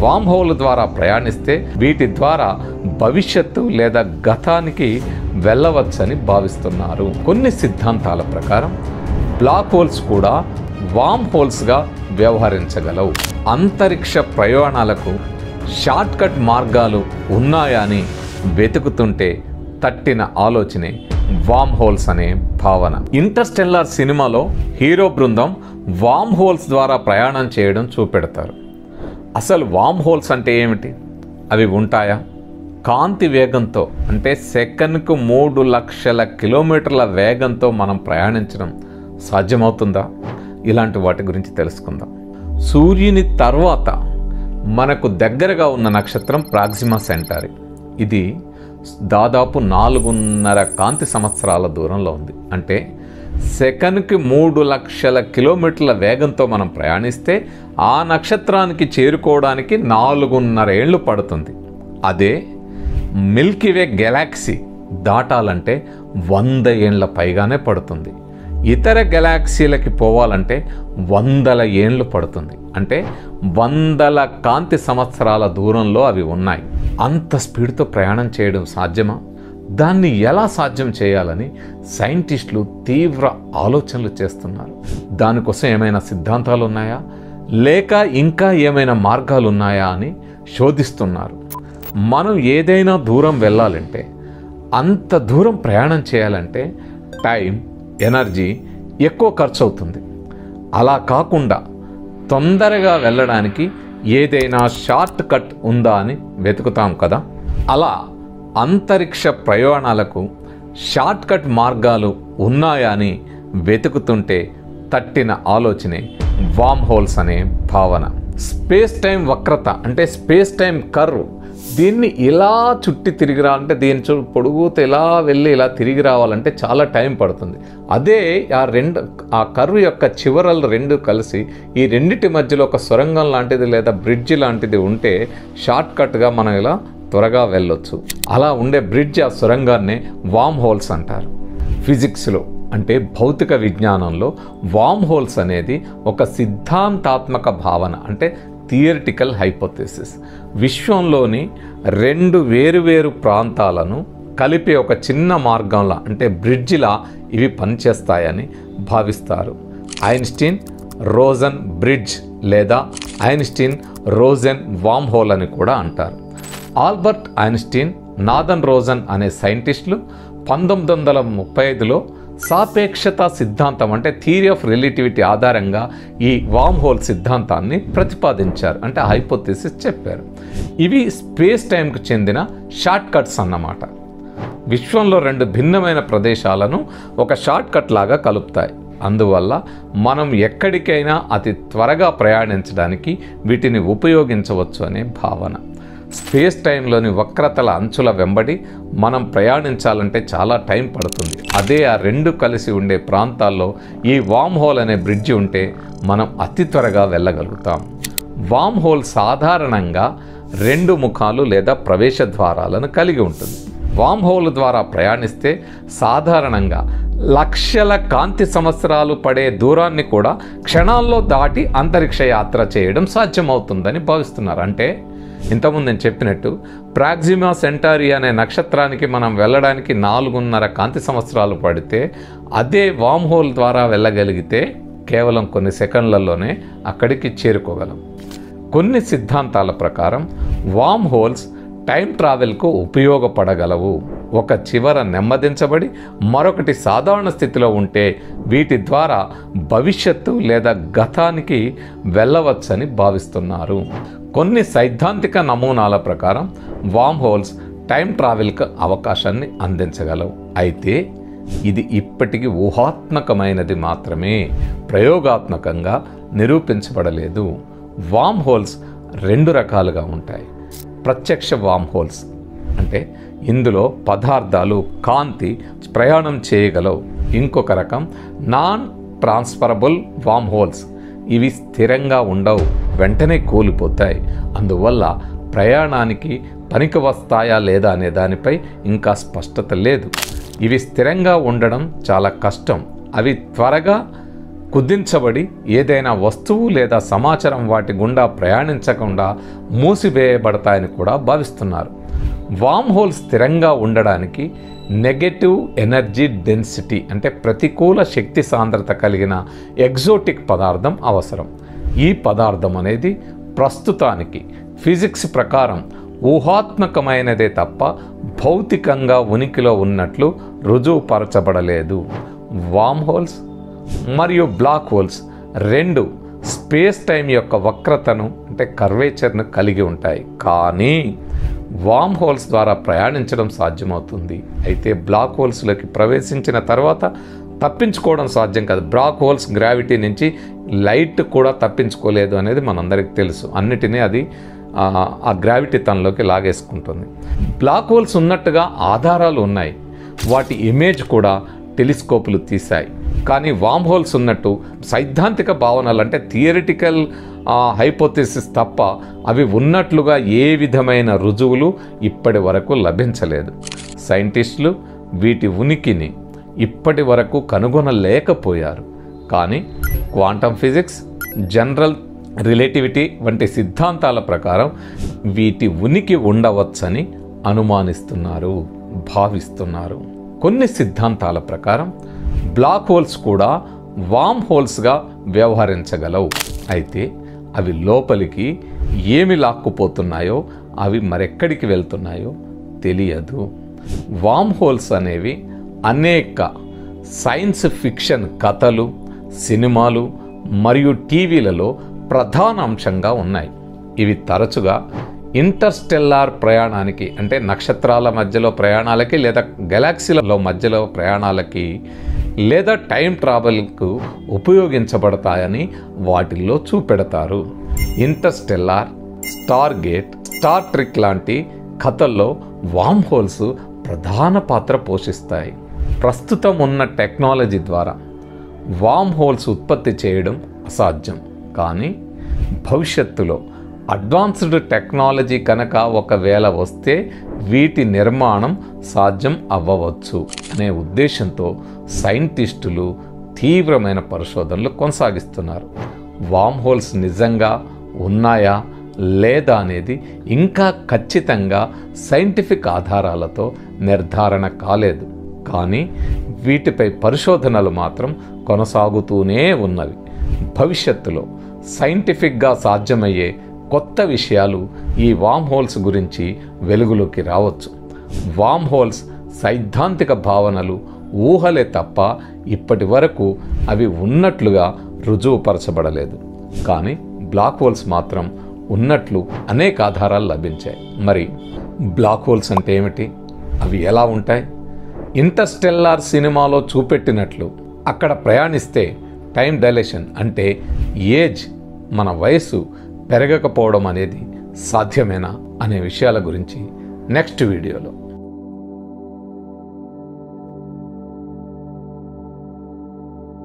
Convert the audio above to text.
వామ్ whole ద్వారా ప్రయాణిస్తే వీటి ద్వారా భవిష్యత్తు లేదా గతానికి వెళ్ళవచ్చని భావిస్తున్నారు. కొన్ని సిద్ధాంతాల ప్రకారం బ్లాక్ హోల్స్ కూడా వామ్ హోల్స్గా వ్యవహరించగలవు. అంతరిక్ష ప్రయాణాలకు షార్ట్ కట్ మార్గాలు ఉన్నాయా అని వెతుకుతుంటే తట్టిన ఆలోచనే వామ్ హోల్స్ అనే భావన. ఇంటర్స్టెల్లార్ సినిమాలో హీరో బృందం వామ్ హోల్స్ ద్వారా ప్రయాణం చేయడం చూపెడతారు. అసలు వామ్ హోల్స్ అంటే ఏమిటి? అవి ఉంటాయా? కాంతి వేగంతో అంటే సెకన్కు 3 లక్షల కిలోమీటర్ల వేగంతో మనం ప్రయాణించడం సాధ్యమవుతుందా? ఇలాంటి వాటి గురించి తెలుసుకుందాం. సూర్యుని తర్వాత మనకు దగ్గరగా ఉన్న నక్షత్రం ప్రాక్సిమా సెంటారి. ఇది దాదాపు 4.5 కాంతి సంవత్సరాల దూరంలో ఉంది. అంటే సెకన్కి 3 లక్షల కిలోమీటర్ల వేగంతో మనం ప్రయాణిస్తే ఆ నక్షత్రానికి చేరుకోవడానికి 4.5 ఏళ్ళు పడుతుంది. అదే మిల్కీవే గెలాక్సీ దాటాలంటే 100 ఏళ్ల పైగానే పడుతుంది. ఇతర గెలాక్సీలకి పోవాలంటే 100 ఏళ్ళు పడుతుంది. అంటే 100 కాంతి సంవత్సరాల దూరంలో అవి ఉన్నాయి. అంత స్పీడ్తో ప్రయాణం చేయడం సాధ్యమా? దాన్ని ఎలా సాధ్యం చేయాలని సైంటిస్టులు తీవ్ర ఆలోచనలు చేస్తున్నారు. దానికోసం ఏమైనా సిద్ధాంతాలు ఉన్నాయా, లేక ఇంకా ఏమైనా మార్గాలు ఉన్నాయా అని శోధిస్తున్నారు. మనం ఏదైనా దూరం వెళ్ళాలంటే, అంత దూరం ప్రయాణం చేయాలంటే టైం, ఎనర్జీ ఎక్కువ ఖర్చు అవుతుంది. అలా కాకుండా తొందరగా వెళ్ళడానికి ఏదైనా షార్ట్ కట్ ఉందా అని వెతుకుతాం కదా. అలా అంతరిక్ష ప్రయాణాలకు షార్ట్ కట్ మార్గాలు ఉన్నాయా అని వెతుకుతుంటే తట్టిన ఆలోచనే వామ్ హోల్స్ అనే భావన. స్పేస్ టైం వక్రత అంటే స్పేస్ టైం కర్వ్, దీన్ని ఇలా చుట్టి తిరిగి రావాలంటే, దీని పొడుగుతో ఇలా వెళ్ళి ఇలా తిరిగి రావాలంటే చాలా టైం పడుతుంది. అదే ఆ కర్వ్ యొక్క చివరలు రెండు కలిసి ఈ రెండిటి మధ్యలో ఒక సొరంగం లాంటిది లేదా బ్రిడ్జ్ లాంటిది ఉంటే షార్ట్ కట్గా మనం ఇలా త్వరగా వెళ్ళొచ్చు. అలా ఉండే బ్రిడ్జ్, ఆ సొరంగాన్నే వామ్ హోల్స్ అంటారు. ఫిజిక్స్లో అంటే భౌతిక విజ్ఞానంలో వామ్ హోల్స్ అనేది ఒక సిద్ధాంతాత్మక భావన, అంటే థియరిటికల్ హైపోథెసిస్. విశ్వంలోని 2 వేరువేరు ప్రాంతాలను కలిపే ఒక చిన్న మార్గంలా అంటే బ్రిడ్జిలా ఇవి పనిచేస్తాయని భావిస్తారు. ఐన్స్టీన్ రోజన్ బ్రిడ్జ్ లేదా ఐన్స్టీన్ రోజన్ వామ్ హోల్ అని కూడా అంటారు. ఆల్బర్ట్ ఐన్స్టీన్, నాథన్ రోజన్ అనే సైంటిస్టులు 1935లో సాపేక్షత సిద్ధాంతం అంటే థియరీ ఆఫ్ రిలేటివిటీ ఆధారంగా ఈ వామ్ హోల్ సిద్ధాంతాన్ని ప్రతిపాదించారు, అంటే హైపోథెసిస్ చెప్పారు. ఇవి స్పేస్ టైంకు చెందిన షార్ట్ కట్స్ అన్నమాట. విశ్వంలో 2 భిన్నమైన ప్రదేశాలను ఒక షార్ట్ కట్ లాగా కలుపుతాయి. అందువల్ల మనం ఎక్కడికైనా అతి త్వరగా ప్రయాణించడానికి వీటిని ఉపయోగించవచ్చు అనే భావన. స్పేస్ టైంలోని వక్రతల అంచుల వెంబడి మనం ప్రయాణించాలంటే చాలా టైం పడుతుంది. అదే ఆ 2 కలిసి ఉండే ప్రాంతాల్లో ఈ వామ్ హోల్ అనే బ్రిడ్జి ఉంటే మనం అతి త్వరగా వెళ్ళగలుగుతాం. వామ్ హోల్ సాధారణంగా 2 ముఖాలు లేదా ప్రవేశ ద్వారాలను కలిగి ఉంటుంది. వామ్ హోల్ ద్వారా ప్రయాణిస్తే సాధారణంగా లక్షల కాంతి సంవత్సరాలు పడే దూరాన్ని కూడా క్షణాల్లో దాటి అంతరిక్ష యాత్ర చేయడం సాధ్యమవుతుందని భావిస్తున్నారు. అంటే ఇంతకుముందు నేను చెప్పినట్టు ప్రాక్సిమా సెంటారి అనే నక్షత్రానికి మనం వెళ్ళడానికి 4.5 కాంతి సంవత్సరాలు పడితే, అదే వామ్ హోల్ ద్వారా వెళ్ళగలిగితే కేవలం కొన్ని సెకండ్లలోనే అక్కడికి చేరుకోగలం. కొన్ని సిద్ధాంతాల ప్రకారం వామ్ హోల్స్ టైం ట్రావెల్కు ఉపయోగపడగలవు. ఒక చివర నెమ్మదించబడి మరొకటి సాధారణ స్థితిలో ఉంటే వీటి ద్వారా భవిష్యత్తు లేదా గతానికి వెళ్ళవచ్చని భావిస్తున్నారు. కొన్ని సైద్ధాంతిక నమూనాల ప్రకారం వామ్ హోల్స్ టైం ట్రావెల్కి అవకాశాన్ని అందించగలవు. అయితే ఇది ఇప్పటికీ ఊహాత్మకమైనది మాత్రమే, ప్రయోగాత్మకంగా నిరూపించబడలేదు. వామ్ హోల్స్ 2 రకాలుగా ఉంటాయి. ప్రత్యక్ష వామ్ హోల్స్ అంటే ఇందులో పదార్థాలు, కాంతి ప్రయాణం చేయగలవు. ఇంకొక రకం నాన్ ట్రాన్స్ఫరబుల్ వామ్ హోల్స్. ఇవి స్థిరంగా ఉండవు, వెంటనే కూలిపోతాయి. అందువల్ల ప్రయాణానికి పనికి వస్తాయా లేదా అనే దానిపై ఇంకా స్పష్టత లేదు. ఇవి స్థిరంగా ఉండడం చాలా కష్టం. అవి త్వరగా కుదించబడి ఏదైనా వస్తువు లేదా సమాచారం వాటి గుండా ప్రయాణించకుండా మూసివేయబడతాయని కూడా భావిస్తున్నారు. వామ్ హోల్ స్థిరంగా ఉండడానికి నెగటివ్ ఎనర్జీ డెన్సిటీ అంటే ప్రతికూల శక్తి సాంద్రత కలిగిన ఎగ్జోటిక్ పదార్థం అవసరం. ఈ పదార్థం అనేది ప్రస్తుతానికి ఫిజిక్స్ ప్రకారం ఊహాత్మకమైనదే తప్ప భౌతికంగా ఉనికిలో ఉన్నట్లు రుజువుపరచబడలేదు. వామ్ హోల్స్ మరియు బ్లాక్ హోల్స్ రెండు స్పేస్ టైం యొక్క వక్రతను అంటే కర్వేచర్ను కలిగి ఉంటాయి. కానీ వామ్ హోల్స్ ద్వారా ప్రయాణించడం సాధ్యమవుతుంది. అయితే బ్లాక్ హోల్స్లోకి ప్రవేశించిన తర్వాత తప్పించుకోవడం సాధ్యం కాదు. బ్లాక్ హోల్స్ గ్రావిటీ నుంచి లైట్ కూడా తప్పించుకోలేదు అనేది మనందరికీ తెలుసు. అన్నిటినీ అది ఆ గ్రావిటీ తనలోకి లాగేసుకుంటుంది. బ్లాక్ హోల్స్ ఉన్నట్టుగా ఆధారాలు ఉన్నాయి. వాటి ఇమేజ్ కూడా టెలిస్కోపులు తీశాయి. కానీ వామ్ హోల్స్ ఉన్నట్టు సైద్ధాంతిక భావనలు అంటే థియరిటికల్ హైపోథెసిస్ తప్ప అవి ఉన్నట్లుగా ఏ విధమైన రుజువులు ఇప్పటి వరకు లభించలేదు. సైంటిస్టులు వీటి ఉనికిని ఇప్పటి వరకు కనుగొనలేకపోయారు. కానీ క్వాంటమ్ ఫిజిక్స్, జనరల్ రిలేటివిటీ వంటి సిద్ధాంతాల ప్రకారం వీటి ఉనికి ఉండవచ్చని అనుమానిస్తున్నారు, భావిస్తున్నారు. కొన్ని సిద్ధాంతాల ప్రకారం బ్లాక్ హోల్స్ కూడా వామ్ హోల్స్గా వ్యవహరించగలవు. అయితే అవి లోపలికి ఏమి లాక్కుపోతున్నాయో, అవి మరెక్కడికి వెళ్తున్నాయో తెలియదు. వామ్ హోల్స్ అనేవి అనేక సైన్స్ ఫిక్షన్ కథలు, సినిమాలు మరియు టీవీలలో ప్రధాన అంశంగా ఉన్నాయి. ఇవి తరచుగా ఇంటర్స్టెల్లార్ ప్రయాణానికి అంటే నక్షత్రాల మధ్యలో ప్రయాణాలకి లేదా గెలాక్సీలలో మధ్యలో ప్రయాణాలకి లేదా టైం ట్రావెల్కు ఉపయోగించబడతాయని వాటిల్లో చూపెడతారు. Interstellar, Stargate, Star Trek లాంటి కథల్లో వామ్ హోల్స్ ప్రధాన పాత్ర పోషిస్తాయి. ప్రస్తుతం ఉన్న టెక్నాలజీ ద్వారా వామ్ హోల్స్ ఉత్పత్తి చేయడం అసాధ్యం. కానీ భవిష్యత్తులో అడ్వాన్స్డ్ టెక్నాలజీ కనుక ఒకవేళ వస్తే వీటి నిర్మాణం సాధ్యం అవ్వవచ్చు అనే ఉద్దేశంతో సైంటిస్టులు తీవ్రమైన పరిశోధనలు కొనసాగిస్తున్నారు. వామ్ హోల్స్ నిజంగా ఉన్నాయా లేదా అనేది ఇంకా ఖచ్చితంగా సైంటిఫిక్ ఆధారాలతో నిర్ధారణ కాలేదు. కానీ వీటిపై పరిశోధనలు మాత్రం కొనసాగుతూనే ఉన్నవి. భవిష్యత్తులో సైంటిఫిక్గా సాధ్యమయ్యే కొత్త విషయాలు ఈ వామ్ హోల్స్ గురించి వెలుగులోకి రావచ్చు. వామ్ హోల్స్ సైద్ధాంతిక భావనలు, ఊహలే తప్ప ఇప్పటి వరకు అవి ఉన్నట్లుగా రుజువుపరచబడలేదు. కానీ బ్లాక్ హోల్స్ మాత్రం ఉన్నట్లు అనేక ఆధారాలు లభించాయి. మరి బ్లాక్ హోల్స్ అంటే ఏమిటి? అవి ఎలా ఉంటాయి? ఇంటర్స్టెల్లార్ సినిమాలో చూపెట్టినట్లు అక్కడ ప్రయాణిస్తే టైం డైలేషన్ అంటే ఏజ్, మన వయసు పెరగకపోవడం అనేది సాధ్యమేనా అనే విషయాల గురించి నెక్స్ట్ వీడియోలో